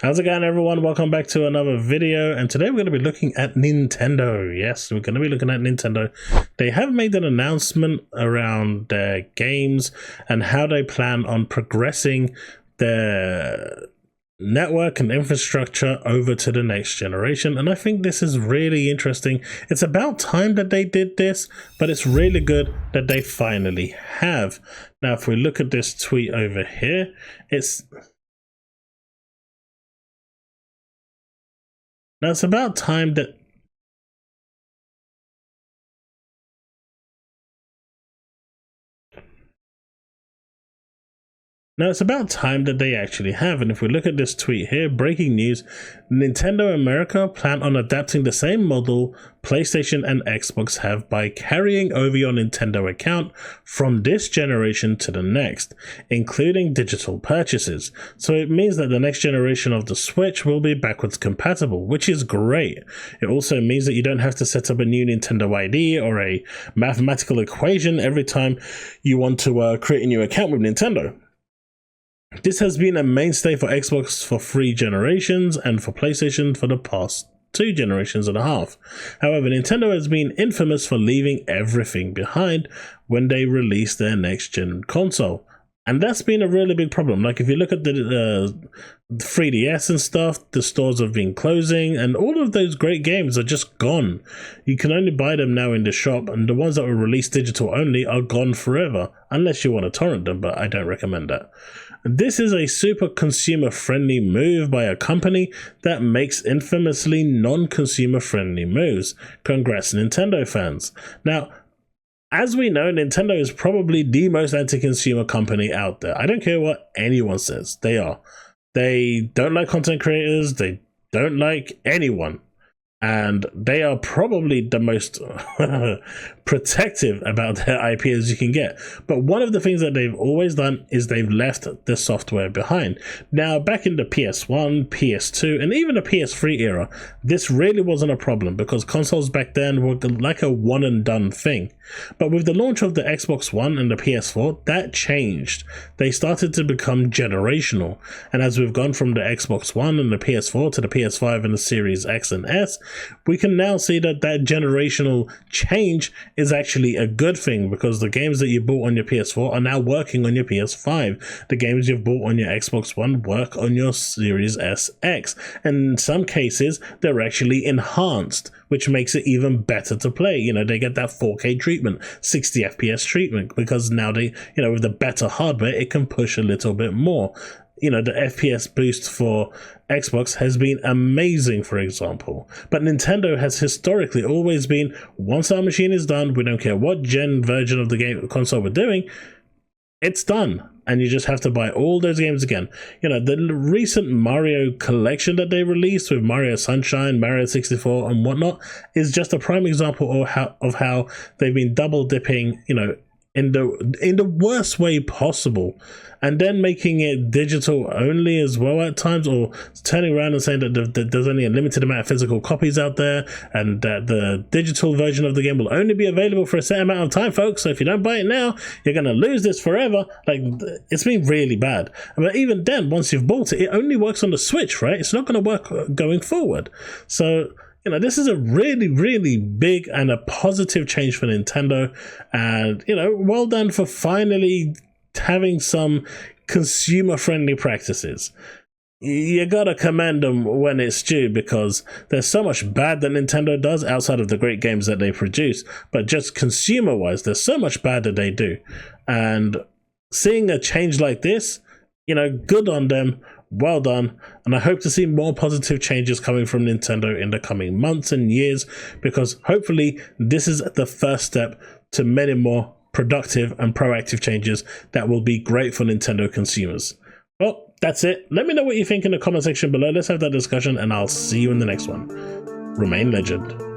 How's it going, everyone? Welcome back to another video, and today we're going to be looking at Nintendo. Yes, we're going to be looking at Nintendo. They have made an announcement around their games and how they plan on progressing their network and infrastructure over to the next generation, and I think this is really interesting. It's about time that they did this, but it's really good that they finally have. Now, if we look at this tweet over here, it's about time that they actually have. And if we look at this tweet here, breaking news, Nintendo America plan on adapting the same model PlayStation and Xbox have by carrying over your Nintendo account from this generation to the next, including digital purchases. So it means that the next generation of the Switch will be backwards compatible, which is great. It also means that you don't have to set up a new Nintendo ID or a mathematical equation every time you want to create a new account with Nintendo. This has been a mainstay for Xbox for 3 generations and for PlayStation for the past 2 generations and a half. However, Nintendo has been infamous for leaving everything behind when they release their next gen console. And that's been a really big problem. Like, if you look at the 3DS and stuff, the stores have been closing and all of those great games are just gone. You can only buy them now in the shop, and the ones that were released digital only are gone forever, unless you want to torrent them, but I don't recommend that. This is a super consumer friendly move by a company that makes infamously non-consumer friendly moves. Congrats, Nintendo fans. Now, as we know, Nintendo is probably the most anti-consumer company out there. I don't care what anyone says. They are. They don't like content creators. They don't like anyone. And they are probably the most protective about their IP as you can get. But one of the things that they've always done is they've left the software behind. Now, back in the PS1, PS2, and even the PS3 era, this really wasn't a problem because consoles back then were like a one and done thing. But with the launch of the Xbox One and the PS4, that changed. They started to become generational. And as we've gone from the Xbox One and the PS4 to the PS5 and the Series X and S, we can now see that generational change is actually a good thing, because the games that you bought on your PS4 are now working on your PS5. The games you've bought on your Xbox One work on your Series SX. And in some cases, they're actually enhanced, which makes it even better to play. You know, they get that 4K treatment, 60 FPS treatment, because now they, you know, with the better hardware, it can push a little bit more. You know, the FPS boost for Xbox has been amazing, for example. But Nintendo has historically always been, once our machine is done, we don't care what gen version of the game console we're doing, it's done. And you just have to buy all those games again. You know, the recent Mario collection that they released with Mario Sunshine, Mario 64 and whatnot is just a prime example of how they've been double dipping, you know, in the worst way possible, and then making it digital only as well at times, or turning around and saying that there's only a limited amount of physical copies out there, and that the digital version of the game will only be available for a set amount of time, folks. So if you don't buy it now, you're going to lose this forever. Like, it's been really bad. But even then, once you've bought it, it only works on the Switch, right? It's not going to work going forward. So, you know, this is a really, really big and a positive change for Nintendo. And, you know, well done for finally having some consumer-friendly practices. You gotta commend them when it's due, because there's so much bad that Nintendo does outside of the great games that they produce. But just consumer-wise, there's so much bad that they do. And seeing a change like this, you know, good on them. Well done, and I hope to see more positive changes coming from Nintendo in the coming months and years, because hopefully this is the first step to many more productive and proactive changes that will be great for Nintendo consumers. Well, that's it. Let me know what you think in the comment section below. Let's have that discussion, and I'll see you in the next one. Remain legend.